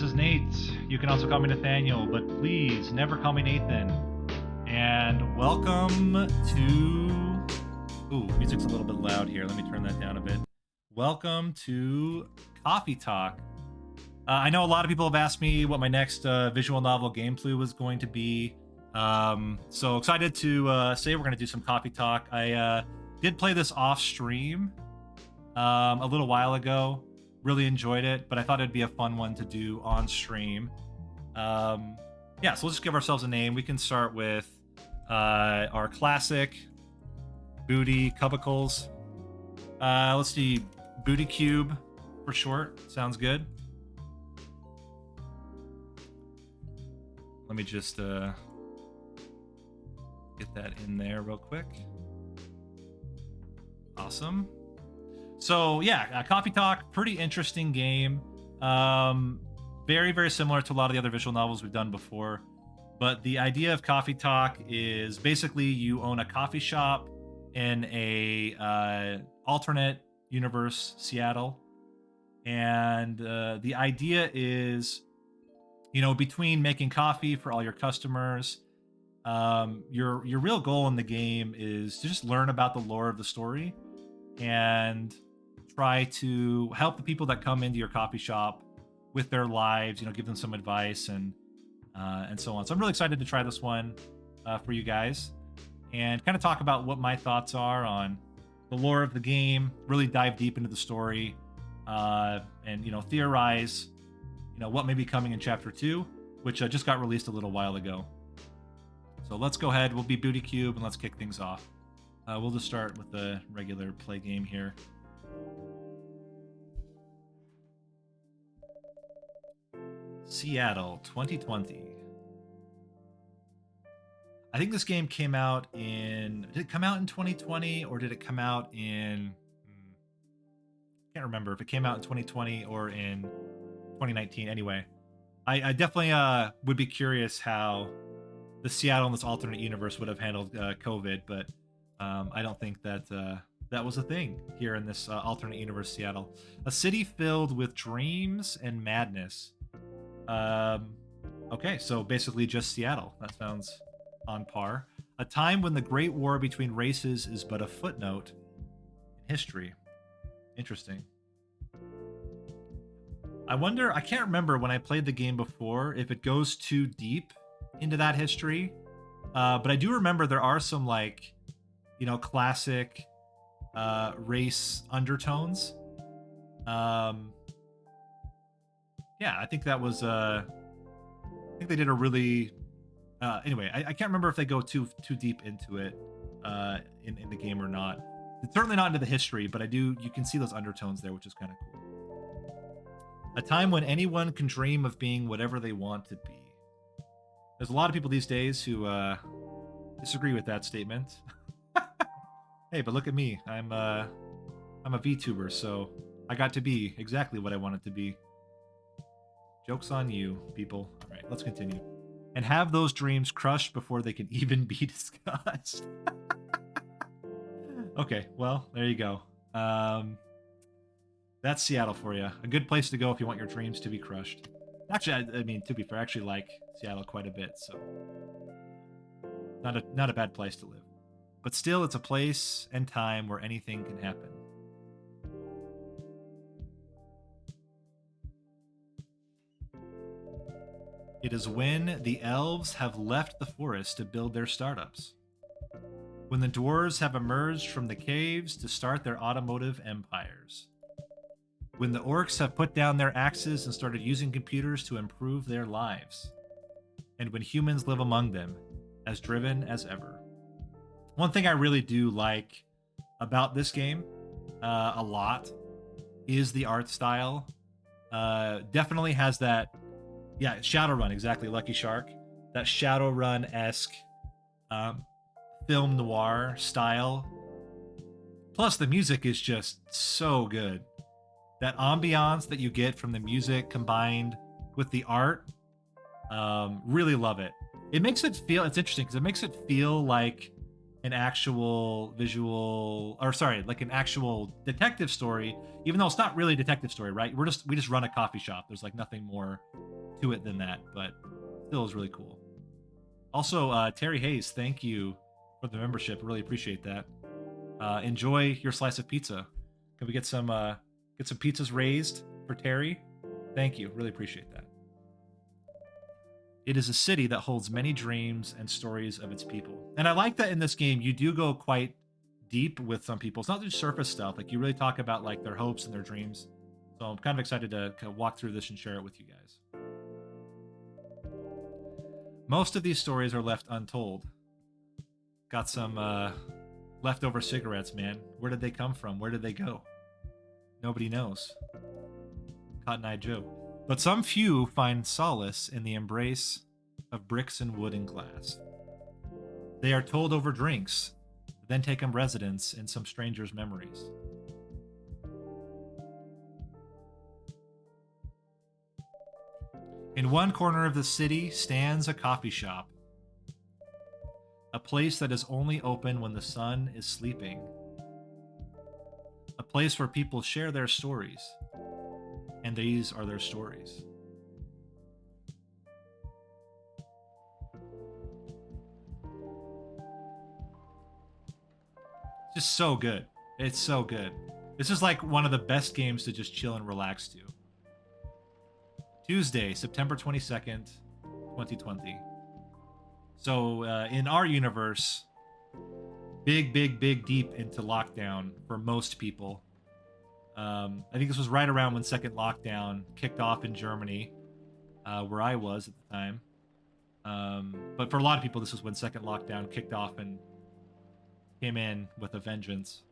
is Nate. You can also call me Nathaniel, but please never call me Nathan. And welcome to... Ooh, music's a little bit loud here. Let me turn that down a bit. Welcome to Coffee Talk. I know a lot of people have asked me what my next visual novel gameplay was going to be. So excited to say we're going to do some Coffee Talk. I did play this off stream a little while ago. Really enjoyed it, but I thought it'd be a fun one to do on stream. Yeah, so let's just give ourselves a name. We can start with our classic Booty Cubicles. Let's see, Booty Cube for short. Sounds good. Let me just get that in there real quick. Awesome. So yeah, Coffee Talk, pretty interesting game. Very, very similar to a lot of the other visual novels we've done before. But the idea of Coffee Talk is basically you own a coffee shop in a alternate universe, Seattle. And the idea is, you know, between making coffee for all your customers, your real goal in the game is to just learn about the lore of the story and try to help the people that come into your coffee shop with their lives, you know, give them some advice and so on. So I'm really excited to try this one for you guys and kind of talk about what my thoughts are on the lore of the game, really dive deep into the story, and, you know, theorize, you know, what may be coming in chapter 2, which just got released a little while ago. So let's go ahead. We'll be Booty Cube and let's kick things off. We'll just start with the regular play game here. Seattle 2020. I think this game came out in... Did it come out in 2020 or did it come out in... Can't remember if it came out in 2020 or in 2019. Anyway, I definitely would be curious how the Seattle in this alternate universe would have handled COVID, but I don't think that that was a thing here in this alternate universe, Seattle. A city filled with dreams and madness. Okay, so basically just Seattle. That sounds on par. A time when the Great War between races is but a footnote in history. Interesting. I wonder, I can't remember when I played the game before if it goes too deep into that history. But I do remember there are some, like, you know, classic race undertones. Yeah, I think that was I think they did a really anyway, I can't remember if they go too deep into it in the game or not. It's certainly not into the history, but you can see those undertones there, which is kind of cool. A time when anyone can dream of being whatever they want to be. There's a lot of people these days who disagree with that statement. Hey, but look at me. I'm a VTuber, so I got to be exactly what I wanted to be. Joke's on you, people. All right, let's continue. And have those dreams crushed before they can even be discussed. Okay, well, there you go. That's Seattle for you. A good place to go if you want your dreams to be crushed. Actually, I mean, to be fair, I actually like Seattle quite a bit, so not a bad place to live. But still, it's a place and time where anything can happen. It is when the elves have left the forest to build their startups. When the dwarves have emerged from the caves to start their automotive empires. When the orcs have put down their axes and started using computers to improve their lives. And when humans live among them, as driven as ever. One thing I really do like about this game a lot is the art style. Definitely has that, yeah, Shadowrun, exactly, Lucky Shark. That Shadowrun-esque film noir style. Plus, the music is just so good. That ambiance that you get from the music combined with the art, really love it. It makes it feel, it's interesting because it makes it feel like an actual visual, or sorry, like an actual detective story, even though it's not really a detective story, right? We just run a coffee shop. There's like nothing more to it than that, but still is really cool. Also, Terry Hayes, thank you for the membership. Really appreciate that. Enjoy your slice of pizza. Can we get some pizzas raised for Terry? Thank you. Really appreciate that. It is a city that holds many dreams and stories of its people. And I like that in this game, you do go quite deep with some people. It's not just surface stuff. Like, you really talk about like their hopes and their dreams. So I'm kind of excited to walk through this and share it with you guys. Most of these stories are left untold. Got some leftover cigarettes, man. Where did they come from? Where did they go? Nobody knows. Cotton Eye Joe. But some few find solace in the embrace of bricks and wood and glass. They are told over drinks, then take up residence in some stranger's memories. In one corner of the city stands a coffee shop, a place that is only open when the sun is sleeping, a place where people share their stories, and these are their stories. Just so good. It's so good. This is like one of the best games to just chill and relax to. Tuesday, September 22nd, 2020. So in our universe, big deep into lockdown for most people. I think this was right around when second lockdown kicked off in Germany, where I was at the time. But for a lot of people, this was when second lockdown kicked off and came in with a vengeance.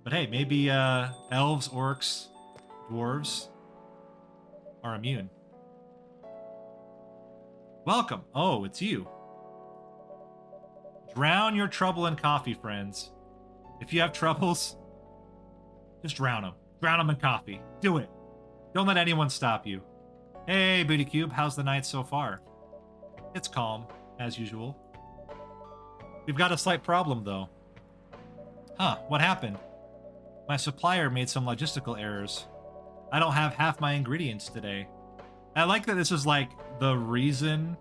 But hey, maybe elves, orcs, dwarves are immune. Welcome. Oh, it's you. Drown your trouble in coffee, friends. If you have troubles, just drown them. Drown them in coffee. Do it. Don't let anyone stop you. Hey, Booty Cube, how's the night so far? It's calm, as usual. We've got a slight problem, though. Huh, what happened? My supplier made some logistical errors. I don't have half my ingredients today. I like that this is like the reason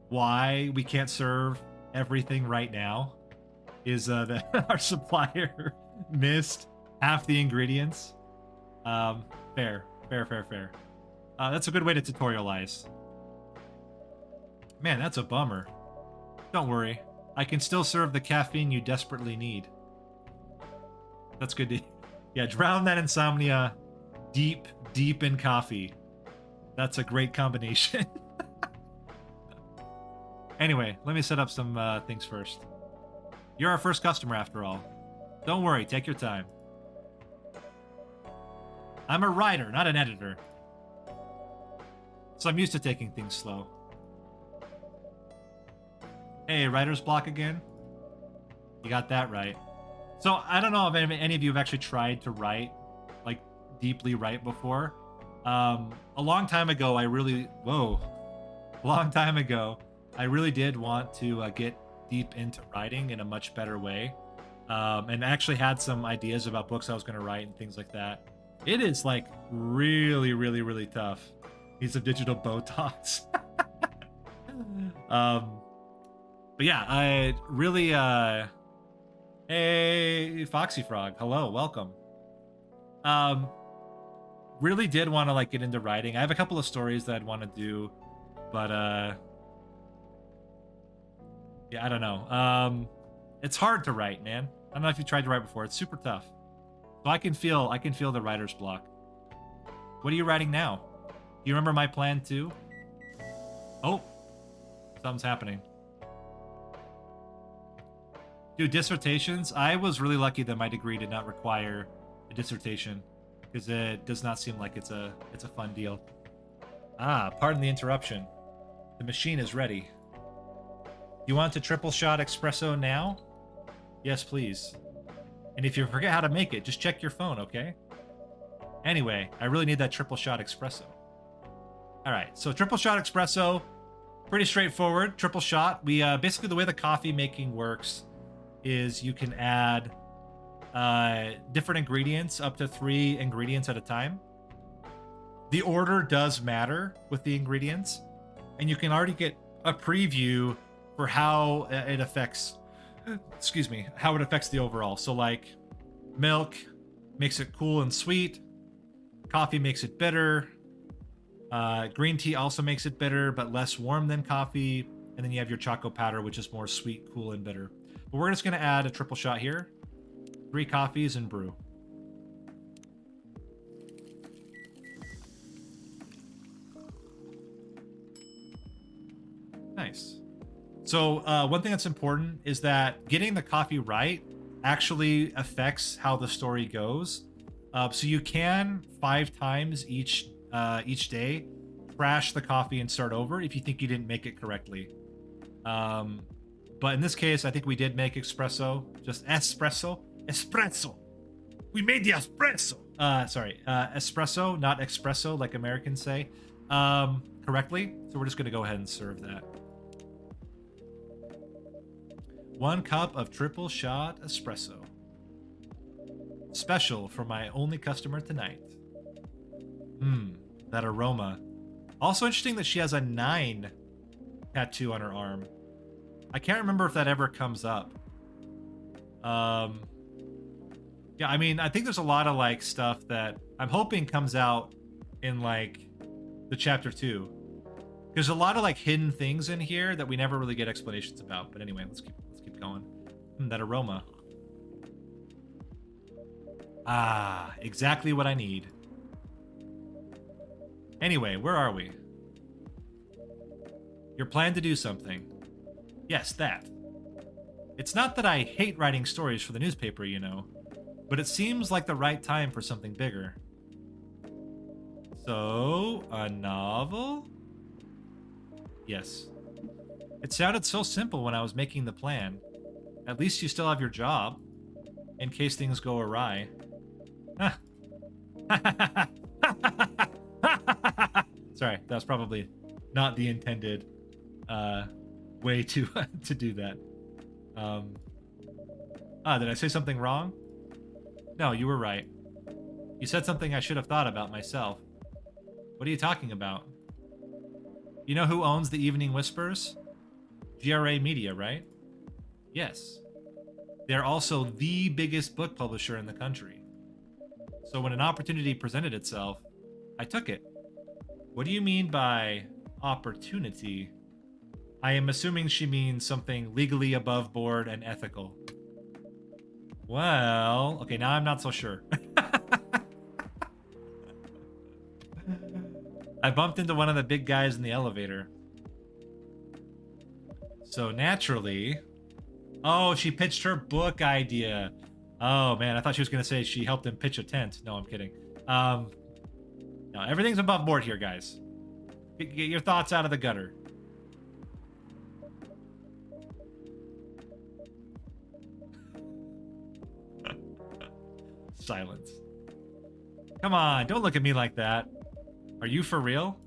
why we can't serve everything right now is that our supplier missed half the ingredients. Fair. That's a good way to tutorialize. Man, that's a bummer. Don't worry. I can still serve the caffeine you desperately need. That's good to... Yeah, drown that insomnia deep in coffee. That's a great combination. Anyway, let me set up some things first. You're our first customer after all. Don't worry, take your time. I'm a writer, not an editor. So I'm used to taking things slow. Hey, writer's block again? You got that right. So I don't know if any of you have actually tried to write, like deeply write before. A long time ago, I really did want to get deep into writing in a much better way. And actually had some ideas about books I was going to write and things like that. It is like really tough. Need some digital Botox. But yeah, I really, hey, Foxy Frog. Hello, welcome. Really did want to like get into writing. I have a couple of stories that I'd want to do, but yeah, I don't know. It's hard to write, man. I don't know if you tried to write before. It's super tough. So I can feel the writer's block. What are you writing now? Do you remember my plan too? Oh, something's happening. Dude, dissertations. I was really lucky that my degree did not require a dissertation because it does not seem like it's a fun deal. Ah, pardon the interruption. The machine is ready. You want a triple shot espresso now? Yes, please. And if you forget how to make it, just check your phone, okay? Anyway, I really need that triple shot espresso. All right, so triple shot espresso, Pretty straightforward. Triple shot. We basically, the way the coffee making works is you can add different ingredients, up to 3 ingredients at a time. The order does matter with the ingredients, and you can already get a preview for how it affects, excuse me, how it affects the overall. So like milk makes it cool and sweet, coffee makes it bitter, green tea also makes it bitter but less warm than coffee, and then you have your choco powder, which is more sweet, cool, and bitter. But we're just going to add a triple shot here, 3 coffees and brew. Nice. So one thing that's important is that getting the coffee right actually affects how the story goes. So you can 5 times each day crash the coffee and start over if you think you didn't make it correctly. But in this case, I think we did make espresso. Just espresso. Espresso. We made the espresso. Espresso, not espresso like Americans say, correctly. So we're just going to go ahead and serve that. 1 cup of triple shot espresso. Special for my only customer tonight. That aroma. Also interesting that she has a 9 tattoo on her arm. I can't remember if that ever comes up. Yeah, I mean, I think there's a lot of like stuff that I'm hoping comes out in like the chapter 2. There's a lot of like hidden things in here that we never really get explanations about. But anyway, let's keep going. That aroma. Ah, exactly what I need. Anyway, where are we? Your plan to do something. Yes, that. It's not that I hate writing stories for the newspaper, you know, but it seems like the right time for something bigger. So, a novel? Yes. It sounded so simple when I was making the plan. At least you still have your job, in case things go awry. Sorry, that was probably not the intended way to do that. Did I say something wrong? No, you were right. You said something I should have thought about myself. What are you talking about? You know who owns the Evening Whispers? GRA Media, right? Yes. They're also the biggest book publisher in the country. So when an opportunity presented itself, I took it. What do you mean by opportunity? I am assuming she means something legally above board and ethical. Well, okay, now I'm not so sure. I bumped into one of the big guys in the elevator. So naturally... Oh, she pitched her book idea. Oh, man, I thought she was going to say she helped him pitch a tent. No, I'm kidding. No, everything's above board here, guys. Get your thoughts out of the gutter. Silence. Come on, don't look at me like that. Are you for real?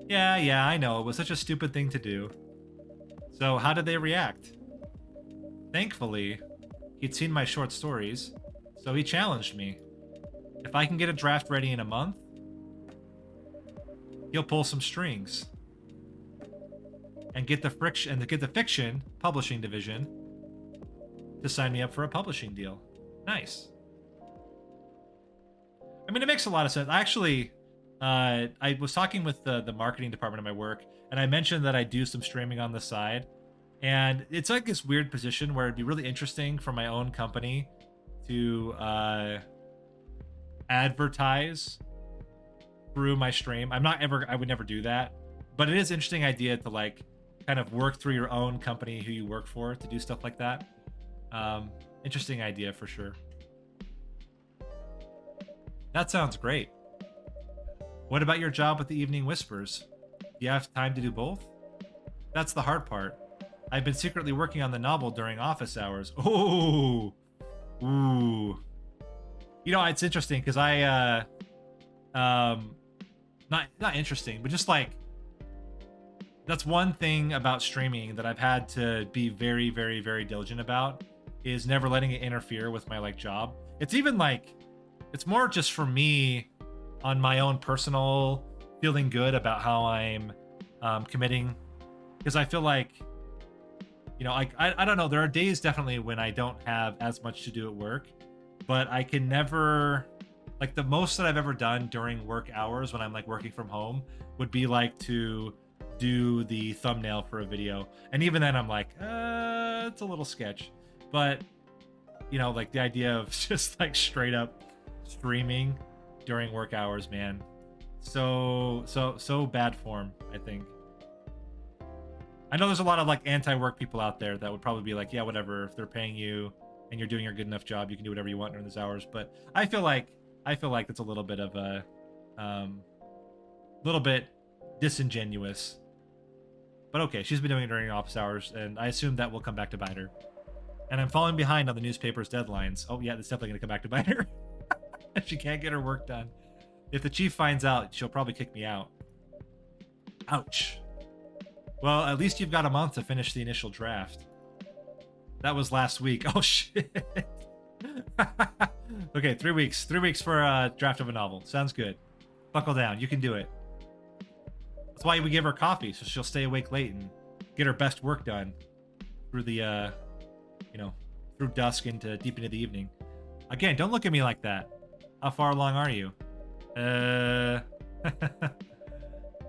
Yeah, I know. It was such a stupid thing to do. So, how did they react? Thankfully, he'd seen my short stories, so he challenged me. If I can get a draft ready in a month, he'll pull some strings and get the fiction publishing division to sign me up for a publishing deal. Nice. I mean, it makes a lot of sense. Actually, I was talking with the marketing department of my work, and I mentioned that I do some streaming on the side. And it's like this weird position where it'd be really interesting for my own company to advertise through my stream. I would never do that. But it is an interesting idea to like kind of work through your own company who you work for to do stuff like that. Interesting idea for sure. That sounds great. What about your job with the Evening Whispers? Do you have time to do both? That's the hard part. I've been secretly working on the novel during office hours. Oh, ooh. You know, it's interesting because not interesting, but just like that's one thing about streaming that I've had to be very, very, very diligent about, is never letting it interfere with my like job. It's even like, it's more just for me on my own personal feeling good about how I'm committing, because I feel like, you know, I don't know, there are days definitely when I don't have as much to do at work, but I can never, like, the most that I've ever done during work hours when I'm like working from home would be like to do the thumbnail for a video, and even then I'm like, it's a little sketch. But you know, like the idea of just like straight up streaming during work hours, man, so bad form, I think. I know there's a lot of like anti-work people out there that would probably be like, yeah, whatever, if they're paying you and you're doing a good enough job, you can do whatever you want during those hours. But I feel like it's a little bit of a little bit disingenuous. But okay, she's been doing it during office hours, and I assume that will come back to bite her. And I'm falling behind on the newspaper's deadlines. Oh yeah, that's definitely gonna come back to bite her. If she can't get her work done. If the chief finds out, she'll probably kick me out. Ouch. Well, at least you've got a month to finish the initial draft. That was last week. Oh shit. Okay, 3 weeks. 3 weeks for a draft of a novel. Sounds good. Buckle down. You can do it. That's why we give her coffee, so she'll stay awake late and get her best work done through the, you know, through dusk into deep into the evening. Again, don't look at me like that. How far along are you?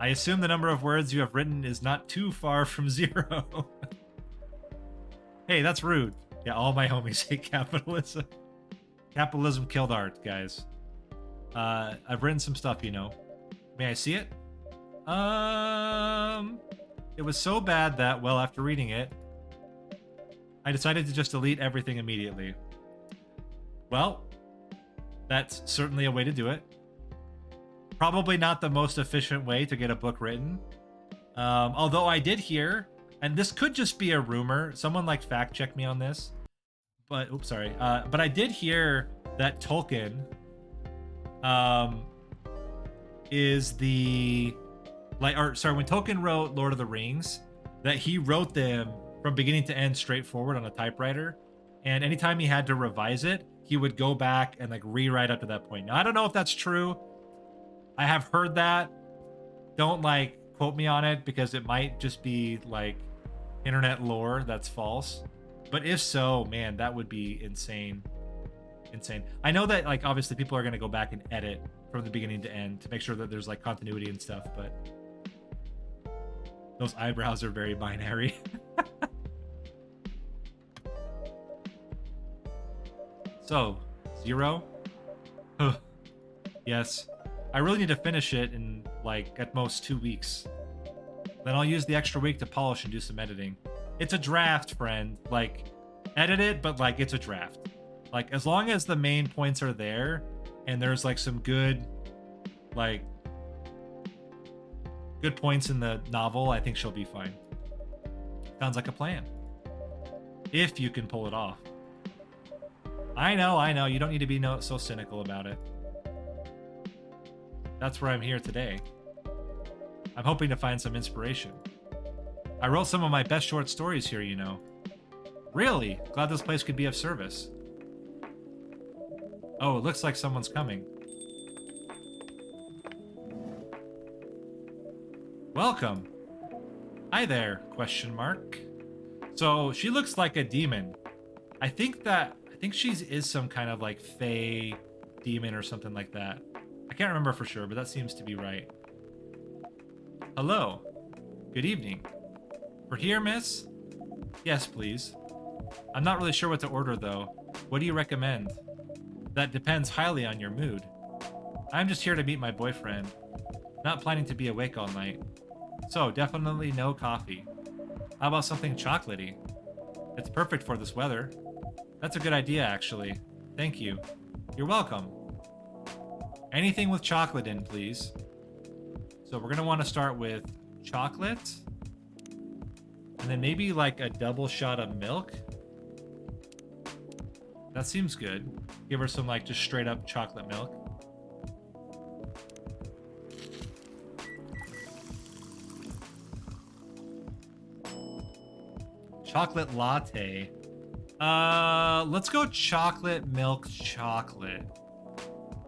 I assume the number of words you have written is not too far from 0. Hey, that's rude. Yeah, all my homies hate capitalism. Capitalism killed art, guys. I've written some stuff, you know. May I see it? It was so bad that, well, after reading it, I decided to just delete everything immediately. Well, that's certainly a way to do it. Probably not the most efficient way to get a book written. Although I did hear, and this could just be a rumor, someone like fact check me on this, but oops, sorry. But I did hear that Tolkien is the, like, or sorry, when Tolkien wrote Lord of the Rings, that he wrote them from beginning to end straightforward on a typewriter, and anytime he had to revise it, he would go back and like rewrite up to that point. Now I don't know if that's true. I have heard that. Don't like quote me on it, because it might just be like internet lore that's false. But if so, man, that would be insane. Insane. I know that like obviously people are going to go back and edit from the beginning to end to make sure that there's like continuity and stuff, but those eyebrows are very binary. So, 0? Yes. I really need to finish it in, like, at most 2 weeks. Then I'll use the extra week to polish and do some editing. It's a draft, friend. Like, edit it, but, like, it's a draft. Like, as long as the main points are there, and there's, like, some good, like, good points in the novel, I think she'll be fine. Sounds like a plan. If you can pull it off. I know. You don't need to be so cynical about it. That's where I'm here today. I'm hoping to find some inspiration. I wrote some of my best short stories here, you know. Really? Glad this place could be of service. Oh, it looks like someone's coming. Welcome. Hi there, question mark. So, she looks like a demon. I think she is some kind of like fae demon or something like that. I can't remember for sure, but that seems to be right. Hello. Good evening. For here, miss? Yes, please. I'm not really sure what to order, though. What do you recommend? That depends highly on your mood. I'm just here to meet my boyfriend. Not planning to be awake all night. So, definitely no coffee. How about something chocolatey? It's perfect for this weather. That's a good idea, actually. Thank you. You're welcome. Anything with chocolate in, please. So we're going to want to start with chocolate. And then maybe like a double shot of milk. That seems good. Give her some like just straight up chocolate milk. Chocolate latte. Let's go chocolate milk chocolate.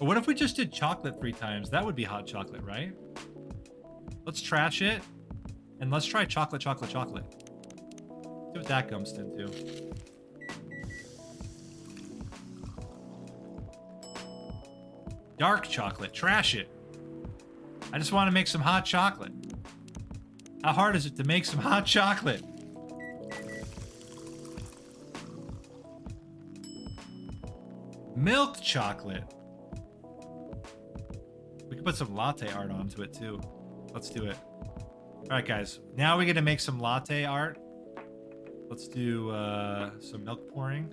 Or what if we just did chocolate 3 times? That would be hot chocolate, right? Let's trash it. And let's try chocolate, chocolate, chocolate. See what that comes into. Dark chocolate. Trash it. I just want to make some hot chocolate. How hard is it to make some hot chocolate? Milk chocolate. We can put some latte art onto it too. Let's do it. All right, guys. Now we're gonna make some latte art. Let's do some milk pouring.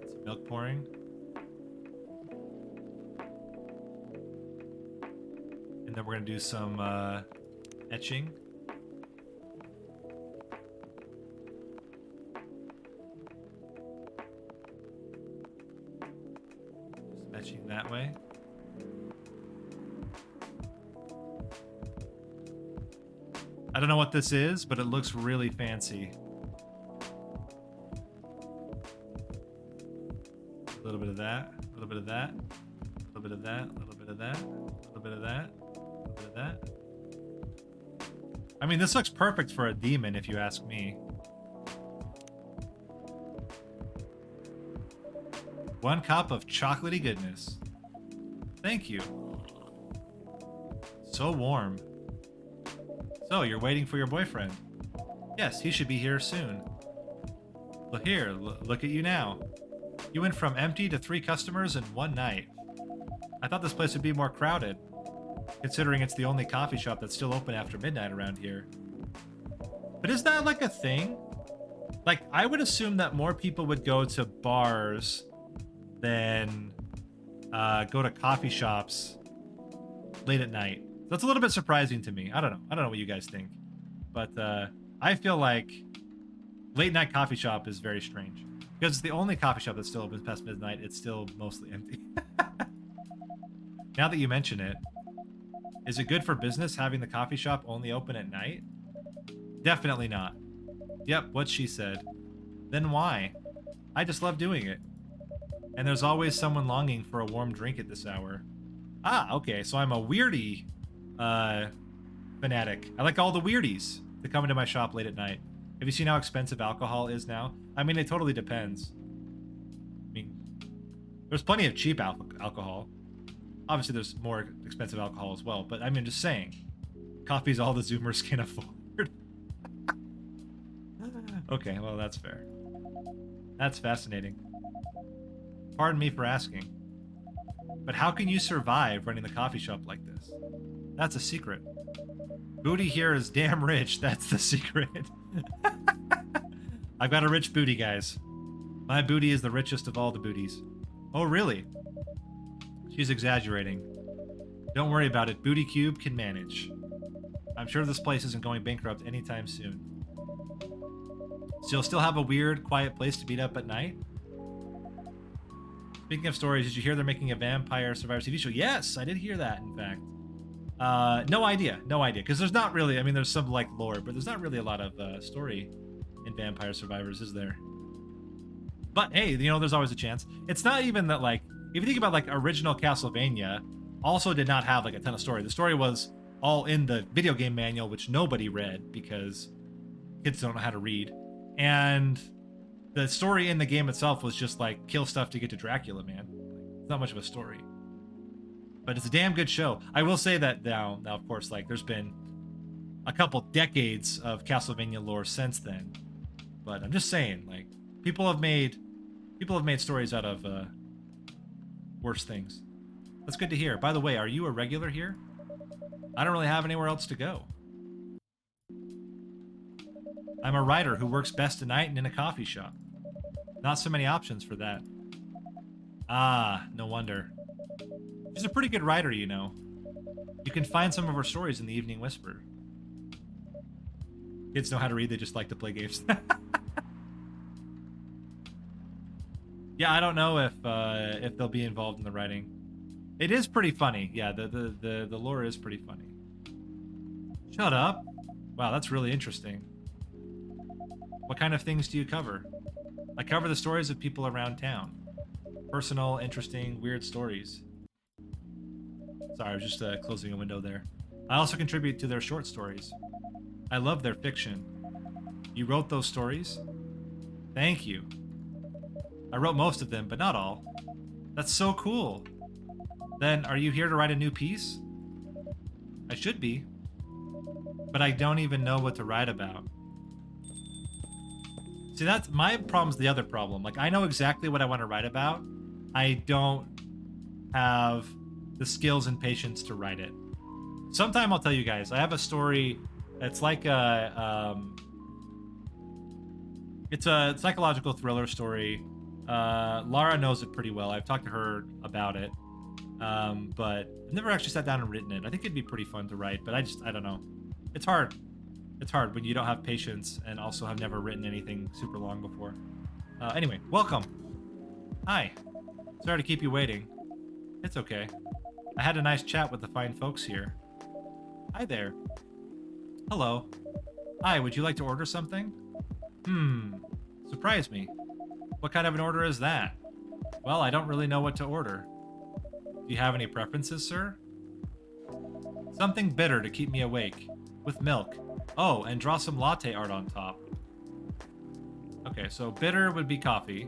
Some milk pouring. And then we're gonna do some etching. Some etching that way. I don't know what this is, but it looks really fancy. A little bit of that, a little bit of that, a little bit of that, a little bit of that, a little bit of that, a little bit of that. I mean, this looks perfect for a demon, if you ask me. 1 cup of chocolatey goodness. Thank you. So warm. So, you're waiting for your boyfriend? Yes, he should be here soon. Look here, look at you now. You went from empty to 3 customers in 1 night. I thought this place would be more crowded, considering it's the only coffee shop that's still open after midnight around here. But is that like a thing? Like, I would assume that more people would go to bars than go to coffee shops late at night. That's a little bit surprising to me. I don't know. I don't know what you guys think. But I feel like late night coffee shop is very strange. Because it's the only coffee shop that's still open past midnight. It's still mostly empty. Now that you mention it, is it good for business having the coffee shop only open at night? Definitely not. Yep, what she said. Then why? I just love doing it. And there's always someone longing for a warm drink at this hour. Ah, okay, so I'm a weirdy fanatic. I like all the weirdies to come into my shop late at night. Have you seen how expensive alcohol is now? I mean, it totally depends. I mean, there's plenty of cheap alcohol. Obviously, there's more expensive alcohol as well, but I mean, just saying. Coffee's all the Zoomers can afford. Okay, well, that's fair. That's fascinating. Pardon me for asking. But how can you survive running the coffee shop like this? That's a secret. Booty here is damn rich. That's the secret. I've got a rich booty, guys. My booty is the richest of all the booties. Oh, really? She's exaggerating. Don't worry about it. Booty Cube can manage. I'm sure this place isn't going bankrupt anytime soon. So you'll still have a weird, quiet place to meet up at night? Speaking of stories, did you hear they're making a Vampire Survivors TV show? Yes, I did hear that, in fact. No idea. Because there's not really, I mean, there's some, like, lore, but there's not really a lot of story in Vampire Survivors, is there? But, hey, you know, there's always a chance. It's not even that, like, if you think about, like, original Castlevania, also did not have, like, a ton of story. The story was all in the video game manual, which nobody read because kids don't know how to read. And the story in the game itself was just, like, kill stuff to get to Dracula, man. It's not much of a story. But it's a damn good show. I will say that now, of course, like, there's been a couple decades of Castlevania lore since then. But I'm just saying, like, people have made stories out of worse things. That's good to hear. By the way, are you a regular here? I don't really have anywhere else to go. I'm a writer who works best at night and in a coffee shop. Not so many options for that. Ah, no wonder. She's a pretty good writer, you know. You can find some of her stories in the Evening Whisper. Kids know how to read, they just like to play games. Yeah, I don't know if they'll be involved in the writing. It is pretty funny. Yeah, the lore is pretty funny. Shut up. Wow, that's really interesting. What kind of things do you cover? I cover the stories of people around town. Personal, interesting, weird stories. Sorry, I was just closing a window there. I also contribute to their short stories. I love their fiction. You wrote those stories? Thank you. I wrote most of them, but not all. That's so cool. Then, are you here to write a new piece? I should be. But I don't even know what to write about. See, that's my problem's the other problem. Like, I know exactly what I want to write about. I don't have the skills and patience to write it. Sometime I'll tell you guys. I have a story. It's like it's a psychological thriller story. Lara knows it pretty well. I've talked to her about it, but I've never actually sat down and written it. I think it'd be pretty fun to write, but I don't know. It's hard. It's hard when you don't have patience and also have never written anything super long before. Anyway, welcome. Hi. Sorry to keep you waiting. It's okay. I had a nice chat with the fine folks here. Hi there. Hello. Hi, would you like to order something? Surprise me. What kind of an order is that? Well, I don't really know what to order. Do you have any preferences, sir? Something bitter to keep me awake. With milk. Oh, and draw some latte art on top. Okay, so bitter would be coffee.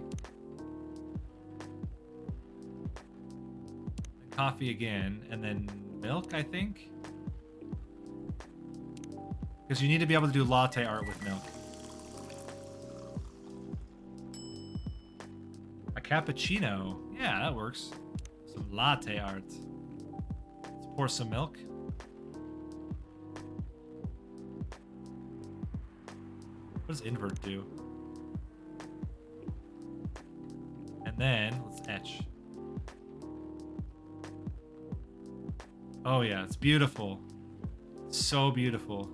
Coffee again, and then milk, I think? Because you need to be able to do latte art with milk. A cappuccino. Yeah, that works. Some latte art. Let's pour some milk. What does invert do? And then, let's etch. Oh yeah, it's beautiful. So beautiful.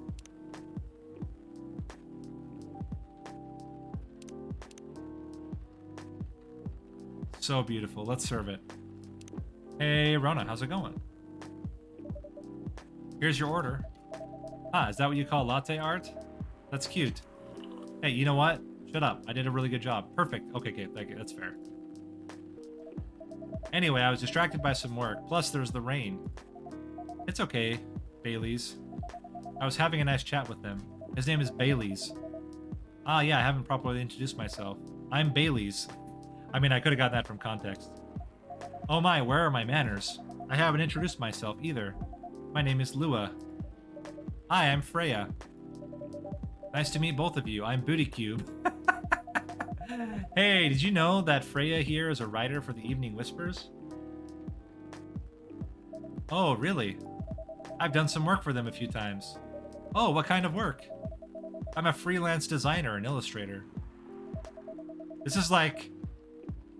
So beautiful. Let's serve it. Hey, Rona, how's it going? Here's your order. Ah, is that what you call latte art? That's cute. Hey, you know what? Shut up. I did a really good job. Perfect. Okay, thank you. That's fair. Anyway, I was distracted by some work. Plus, there's the rain. It's okay, Bailey's. I was having a nice chat with them. His name is Bailey's. Ah, yeah, I haven't properly introduced myself. I'm Bailey's. I mean, I could have gotten that from context. Oh my, where are my manners? I haven't introduced myself either. My name is Lua. Hi, I'm Freya. Nice to meet both of you. I'm Booty Cube. Hey, did you know that Freya here is a writer for the Evening Whispers? Oh, really? I've done some work for them a few times. Oh, what kind of work? I'm a freelance designer and illustrator. This is like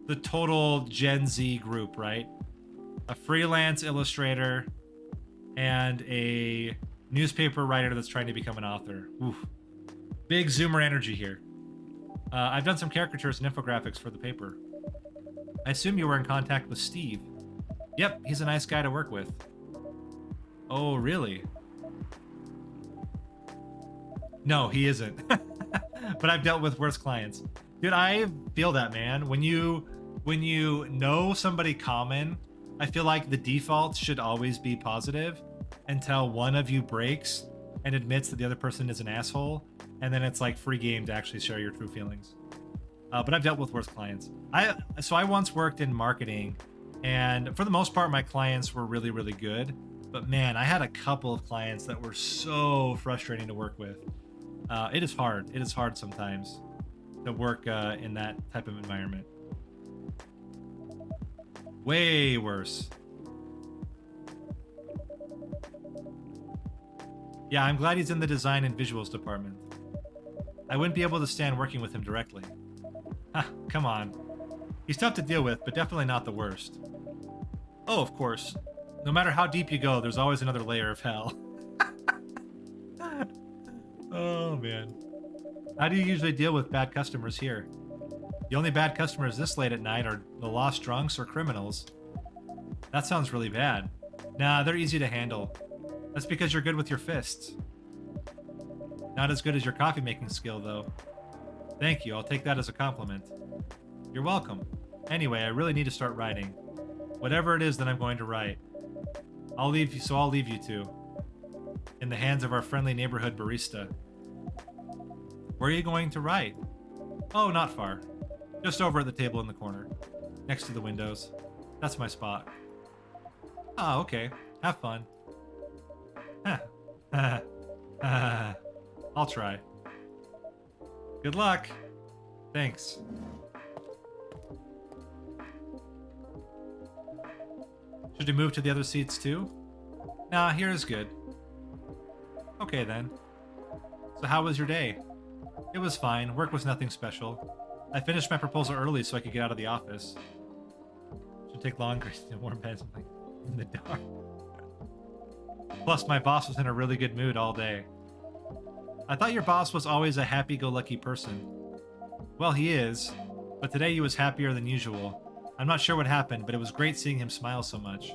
the total Gen Z group, right? A freelance illustrator and a newspaper writer that's trying to become an author. Oof. Big Zoomer energy here. I've done some caricatures and infographics for the paper. I assume you were in contact with Steve. Yep, he's a nice guy to work with. Oh, really? No, he isn't. But I've dealt with worse clients. Dude, I feel that, man. When you know somebody common, I feel like the default should always be positive until one of you breaks and admits that the other person is an asshole, and then it's like free game to actually share your true feelings. But I've dealt with worse clients. So I once worked in marketing, and for the most part, my clients were really, really good. But man, I had a couple of clients that were so frustrating to work with. It is hard. It is hard sometimes to work in that type of environment. Way worse. Yeah, I'm glad he's in the design and visuals department. I wouldn't be able to stand working with him directly. Ah, come on. He's tough to deal with, but definitely not the worst. Oh, of course. No matter how deep you go, there's always another layer of hell. Oh, man. How do you usually deal with bad customers here? The only bad customers this late at night are the lost drunks or criminals. That sounds really bad. Nah, they're easy to handle. That's because you're good with your fists. Not as good as your coffee making skill, though. Thank you, I'll take that as a compliment. You're welcome. Anyway, I really need to start writing. Whatever it is that I'm going to write. I'll leave you two. In the hands of our friendly neighborhood barista. Where are you going to write? Oh, not far. Just over at the table in the corner. Next to the windows. That's my spot. Ah, okay. Have fun. I'll try. Good luck. Thanks. Should we move to the other seats too? Nah, here is good. Okay then. So how was your day? It was fine. Work was nothing special. I finished my proposal early so I could get out of the office. Should take longer to warm beds in the dark. Plus, my boss was in a really good mood all day. I thought your boss was always a happy-go-lucky person. Well, he is, but today he was happier than usual. I'm not sure what happened, but it was great seeing him smile so much.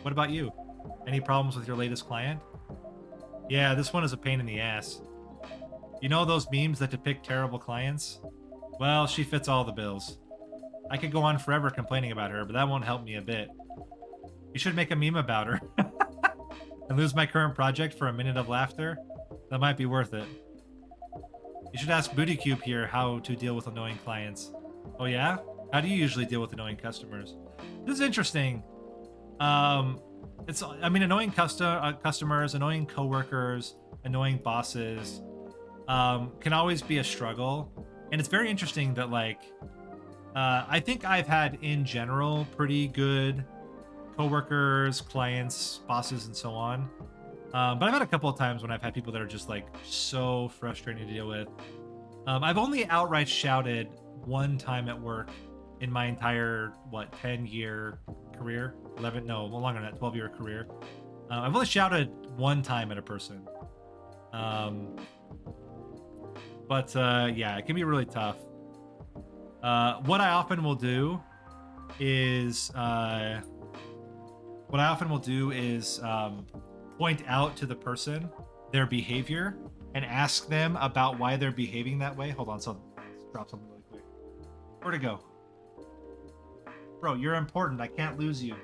What about you? Any problems with your latest client? Yeah, this one is a pain in the ass. You know those memes that depict terrible clients? Well, she fits all the bills. I could go on forever complaining about her, but that won't help me a bit. You should make a meme about her. And lose my current project for a minute of laughter? That might be worth it. You should ask BootyCube here how to deal with annoying clients. Oh yeah? How do you usually deal with annoying customers? This is interesting. Annoying customers, annoying coworkers, annoying bosses, can always be a struggle. And it's very interesting that, like, I think I've had, in general, pretty good coworkers, clients, bosses, and so on. But I've had a couple of times when I've had people that are just, like, so frustrating to deal with. I've only outright shouted one time at work in my entire, 10-year career? 11? No, longer than that, 12-year career. I've only shouted one time at a person. Yeah, it can be really tough. What I often will do is point out to the person their behavior and ask them about why they're behaving that way. Hold on, let's drop something really quick. Where'd it go? Bro, you're important. I can't lose you.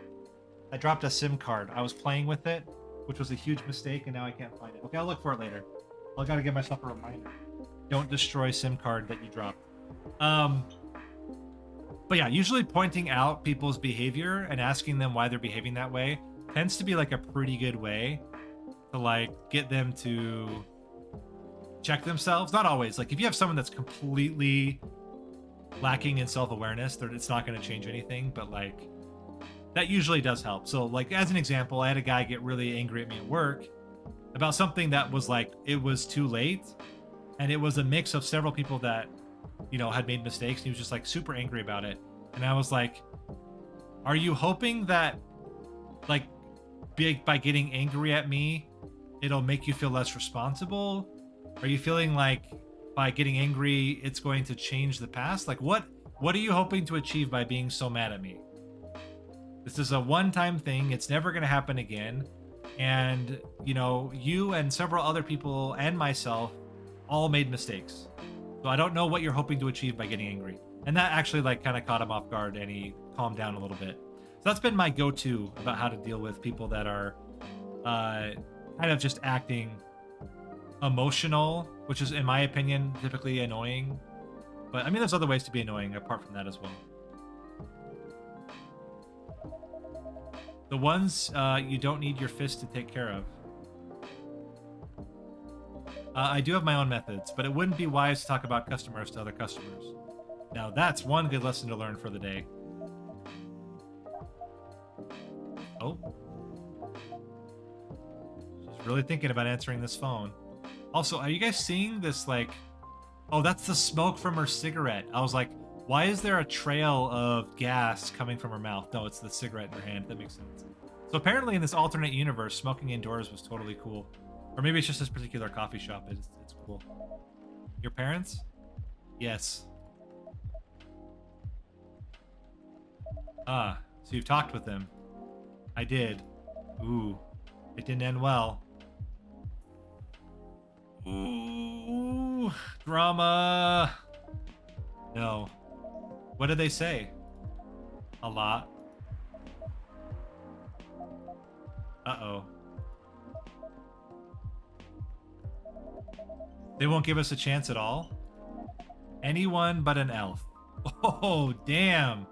I dropped a SIM card. I was playing with it, which was a huge mistake, and now I can't find it. Okay, I'll look for it later. I gotta give myself a reminder. Don't destroy SIM card that you dropped. But yeah, usually pointing out people's behavior and asking them why they're behaving that way tends to be like a pretty good way to, like, get them to check themselves. Not always. Like, if you have someone that's completely lacking in self-awareness, it's not going to change anything, but, like, that usually does help. So, like, as an example, I had a guy get really angry at me at work about something that was, like, it was too late, and it was a mix of several people that, had made mistakes, and he was just, like, super angry about it. And I was like, are you hoping that, like, by getting angry at me, it'll make you feel less responsible? Are you feeling like by getting angry, it's going to change the past? Like, what are you hoping to achieve by being so mad at me? This is a one-time thing. It's never going to happen again. And, you and several other people and myself all made mistakes. So I don't know what you're hoping to achieve by getting angry. And that actually, like, kind of caught him off guard, and he calmed down a little bit. So that's been my go-to about how to deal with people that are kind of just acting emotional, which is, in my opinion, typically annoying. But, I mean, there's other ways to be annoying apart from that as well. The ones you don't need your fist to take care of. I do have my own methods, but it wouldn't be wise to talk about customers to other customers. Now, that's one good lesson to learn for the day. Oh. She's really thinking about answering this phone. Also, are you guys seeing this, like... Oh, that's the smoke from her cigarette. I was like, why is there a trail of gas coming from her mouth? No, it's the cigarette in her hand. That makes sense. So apparently in this alternate universe, smoking indoors was totally cool. Or maybe it's just this particular coffee shop. It's cool. Your parents? Yes. Ah, so you've talked with them. I did. Ooh, it didn't end well. Ooh. Ooh, drama. No. What did they say? A lot. Uh-oh. They won't give us a chance at all? Anyone but an elf. Oh, damn.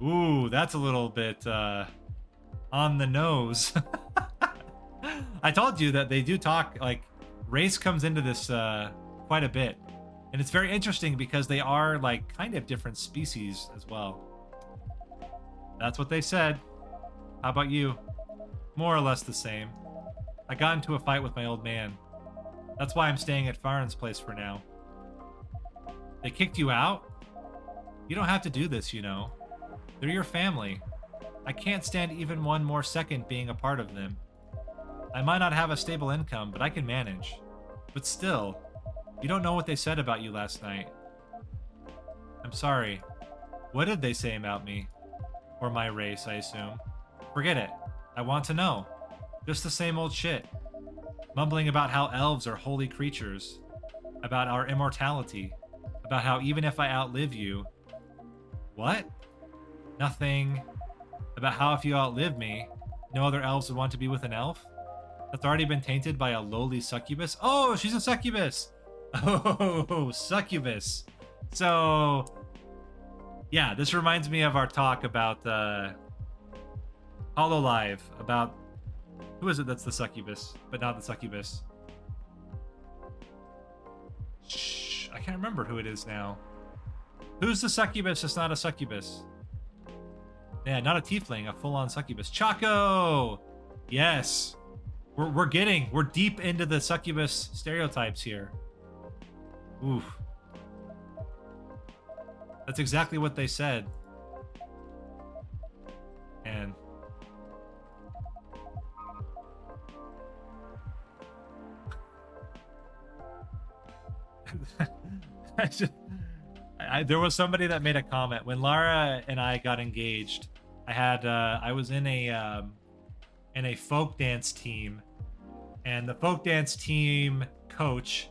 Ooh, that's a little bit on the nose. I told you that they do talk, like, race comes into this quite a bit. And it's very interesting because they are, like, kind of different species as well. That's what they said. How about you? More or less the same. I got into a fight with my old man. That's why I'm staying at Farron's place for now. They kicked you out? You don't have to do this, you know. They're your family. I can't stand even one more second being a part of them. I might not have a stable income, but I can manage. But still, you don't know what they said about you last night. I'm sorry. What did they say about me? Or my race, I assume. Forget it. I want to know. Just the same old shit. Mumbling about how elves are holy creatures. About our immortality. About how even if I outlive you... What? Nothing. About how if you outlive me, no other elves would want to be with an elf? That's already been tainted by a lowly succubus? Oh, she's a succubus! Oh, succubus. So... yeah, this reminds me of our talk about Hololive, about... who is it that's the succubus, but not the succubus? Shh, I can't remember who it is now. Who's the succubus that's not a succubus? Yeah, not a tiefling, a full-on succubus. Chaco! Yes. We're deep into the succubus stereotypes here. Oof. That's exactly what they said. And... there was somebody that made a comment when Lara and I got engaged. I was in a folk dance team, and the folk dance team coach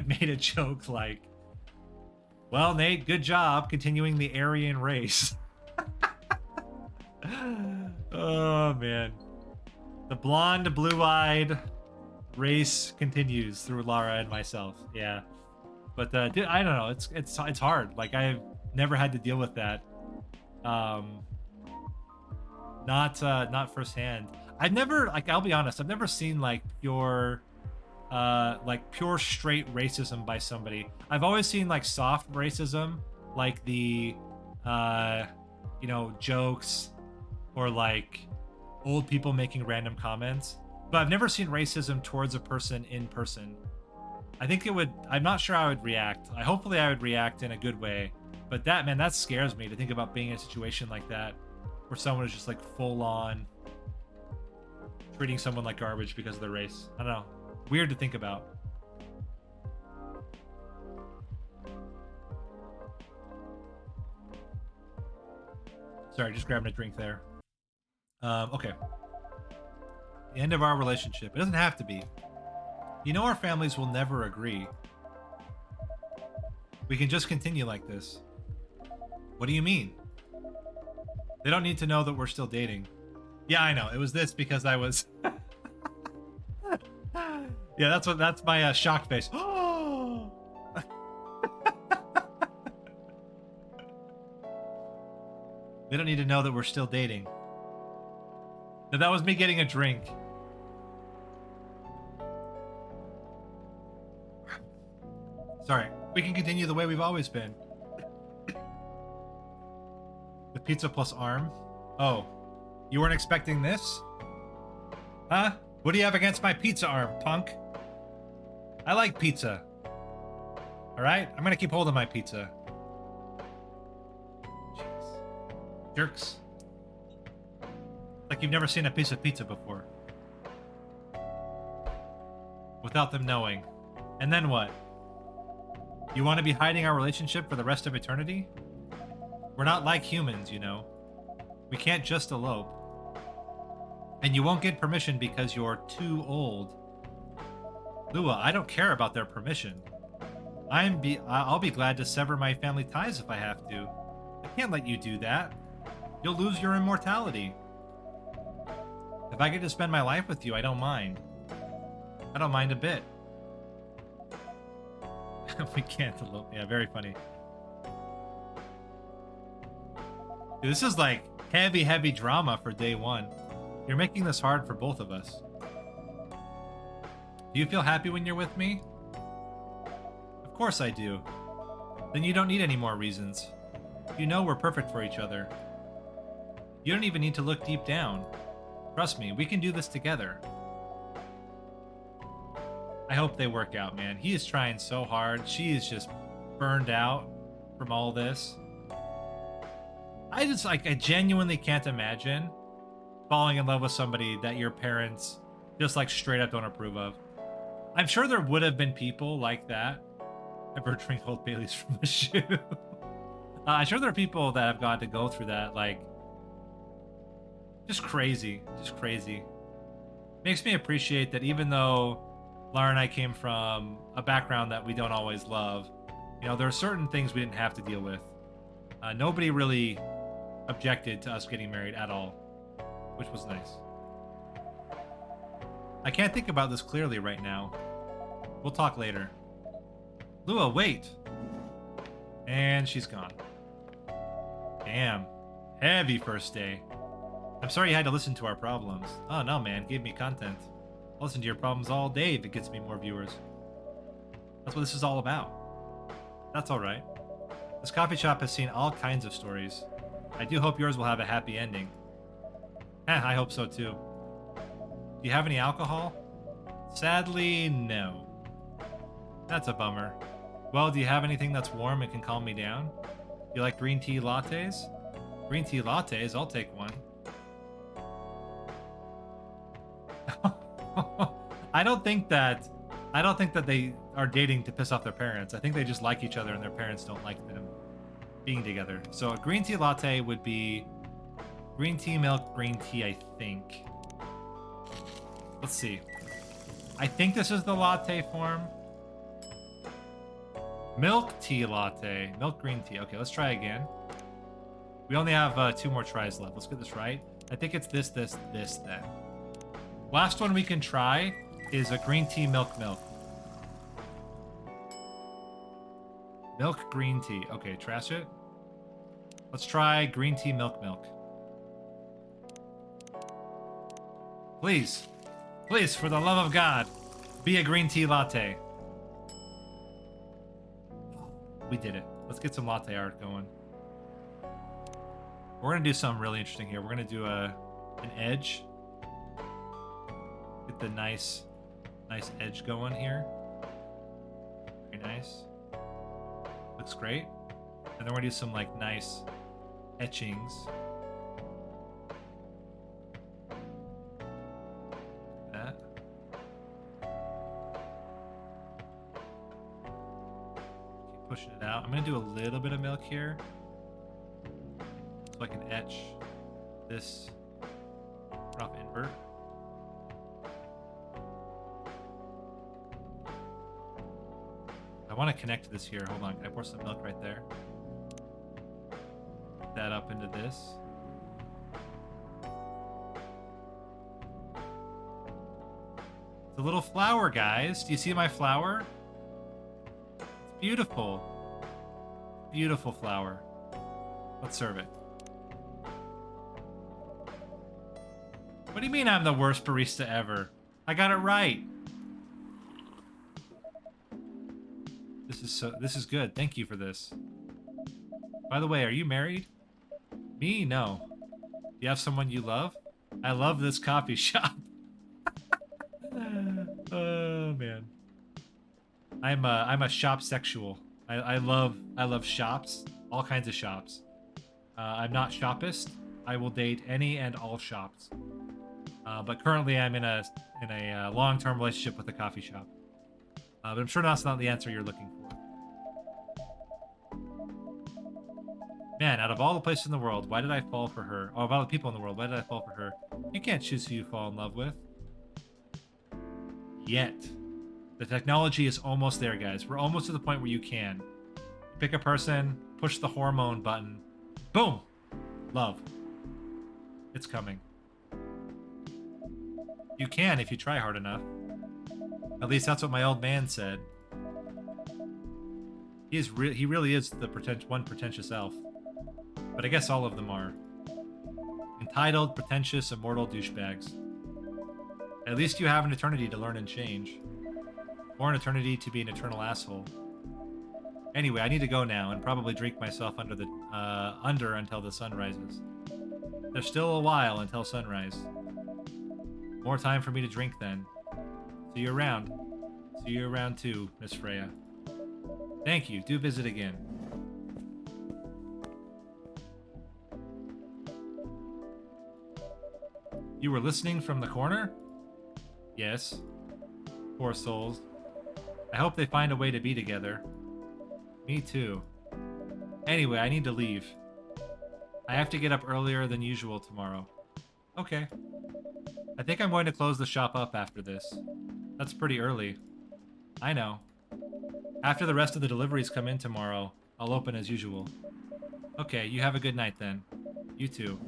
made a joke like, "Well, Nate, good job continuing the Aryan race." Oh man, the blonde, blue-eyed race continues through Lara and myself. Yeah. But dude, I don't know. It's hard. Like I've never had to deal with that. Not firsthand. I've never, like, I'll be honest, I've never seen like pure straight racism by somebody. I've always seen like soft racism, like the jokes or like old people making random comments. But I've never seen racism towards a person in person. I think I'm not sure how I would react. Hopefully I would react in a good way. But that scares me to think about being in a situation like that where someone is just like full on treating someone like garbage because of their race. I don't know. Weird to think about. Sorry, just grabbing a drink there. Okay. The end of our relationship. It doesn't have to be. You know our families will never agree. We can just continue like this. What do you mean? They don't need to know that we're still dating. Yeah, I know. It was this because I was... yeah, that's my shocked face. They don't need to know that we're still dating. No, that was me getting a drink. Sorry. We can continue the way we've always been. The pizza plus arm? Oh. You weren't expecting this? Huh? What do you have against my pizza arm, punk? I like pizza. Alright? I'm gonna keep holding my pizza. Jeez. Jerks. Like you've never seen a piece of pizza before. Without them knowing. And then what? You want to be hiding our relationship for the rest of eternity? We're not like humans, you know. We can't just elope. And you won't get permission because you're too old. Lua, I don't care about their permission. I'll be glad to sever my family ties if I have to. I can't let you do that. You'll lose your immortality. If I get to spend my life with you, I don't mind. I don't mind a bit. We can't elope. Yeah, very funny. Dude, this is like heavy drama for day one. You're making this hard for both of us. Do you feel happy when you're with me? Of course I do. Then you don't need any more reasons. You know we're perfect for each other. You don't even need to look deep down. Trust me, we can do this together. I hope they work out, man. He is trying so hard. She is just burned out from all this. I genuinely can't imagine falling in love with somebody that your parents just like straight up don't approve of. I'm sure there would have been people like that. Ever drink Old Baileys from a shoe? I'm sure there are people that have got to go through that, like, just crazy. Makes me appreciate that even though Lara and I came from a background that we don't always love, you know, there are certain things we didn't have to deal with. Nobody really objected to us getting married at all, which was nice. I can't think about this clearly right now. We'll talk later. Lua, wait! And she's gone. Damn. Heavy first day. I'm sorry you had to listen to our problems. Oh no, man. Give me content. I'll listen to your problems all day if it gets me more viewers. That's what this is all about. That's alright. This coffee shop has seen all kinds of stories. I do hope yours will have a happy ending. I hope so too. Do you have any alcohol? Sadly, no. That's a bummer. Well, do you have anything that's warm and can calm me down? Do you like green tea lattes? Green tea lattes? I'll take one. I don't think that they are dating to piss off their parents. I think they just like each other and their parents don't like them being together. So a green tea latte would be green tea, milk, green tea, I think. Let's see. I think this is the latte form. Milk tea latte. Milk green tea. Okay, let's try again. We only have 2 more tries left. Let's get this right. I think it's this then. Last one we can try is a green tea milk. Milk green tea. Okay, trash it. Let's try green tea milk. Please, for the love of God, be a green tea latte. We did it. Let's get some latte art going. We're gonna do something really interesting here. We're gonna do an edge. Get the nice edge going here. Very nice. Looks great. And then we're gonna do some like nice etchings. That. Keep pushing it out. I'm gonna do a little bit of milk here, so I can etch this rough invert. I want to connect this here. Hold on. Can I pour some milk right there? Put that up into this. It's a little flower, guys. Do you see my flower? It's beautiful. Beautiful flower. Let's serve it. What do you mean I'm the worst barista ever? I got it right. This is good. Thank you for this. By the way, are you married? Me? No. Do you have someone you love? I love this coffee shop. Oh man. I'm a shop sexual. I love shops. All kinds of shops. I'm not shopist. I will date any and all shops. But currently I'm in a long-term relationship with a coffee shop. But I'm sure that's not the answer you're looking for. Man, out of all the places in the world, why did I fall for her? Or of all the people in the world, why did I fall for her? You can't choose who you fall in love with. Yet. The technology is almost there, guys. We're almost to the point where you can. Pick a person, push the hormone button. Boom! Love. It's coming. You can if you try hard enough. At least that's what my old man said. He really is the one pretentious elf. But I guess all of them are. Entitled, pretentious, immortal douchebags. At least you have an eternity to learn and change. Or an eternity to be an eternal asshole. Anyway, I need to go now and probably drink myself under until the sun rises. There's still a while until sunrise. More time for me to drink then. See you around. See you around too, Miss Freya. Thank you. Do visit again. You were listening from the corner? Yes. Poor souls. I hope they find a way to be together. Me too. Anyway, I need to leave. I have to get up earlier than usual tomorrow. Okay. I think I'm going to close the shop up after this. That's pretty early. I know. After the rest of the deliveries come in tomorrow, I'll open as usual. Okay, you have a good night then. You too.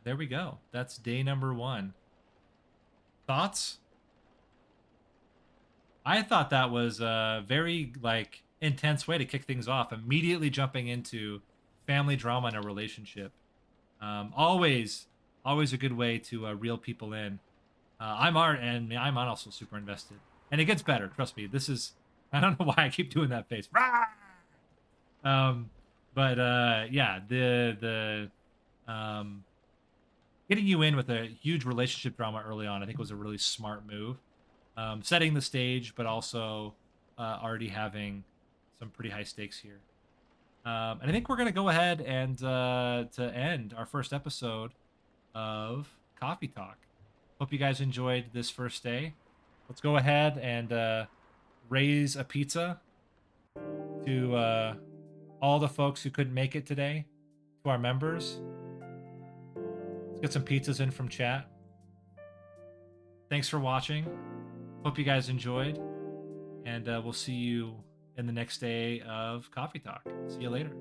There we go. That's day number 1. Thoughts? I thought that was a very, intense way to kick things off. Immediately jumping into family drama in a relationship. Always a good way to reel people in. I'm also super invested. And it gets better, trust me. This is... I don't know why I keep doing that face. Yeah, getting you in with a huge relationship drama early on, I think was a really smart move. Setting the stage, but also already having some pretty high stakes here. And I think we're going to go ahead and to end our first episode of Coffee Talk. Hope you guys enjoyed this first day. Let's go ahead and raise a pizza to all the folks who couldn't make it today, to our members. Let's get some pizzas in from chat. Thanks for watching. Hope you guys enjoyed. And we'll see you in the next day of Coffee Talk. See you later.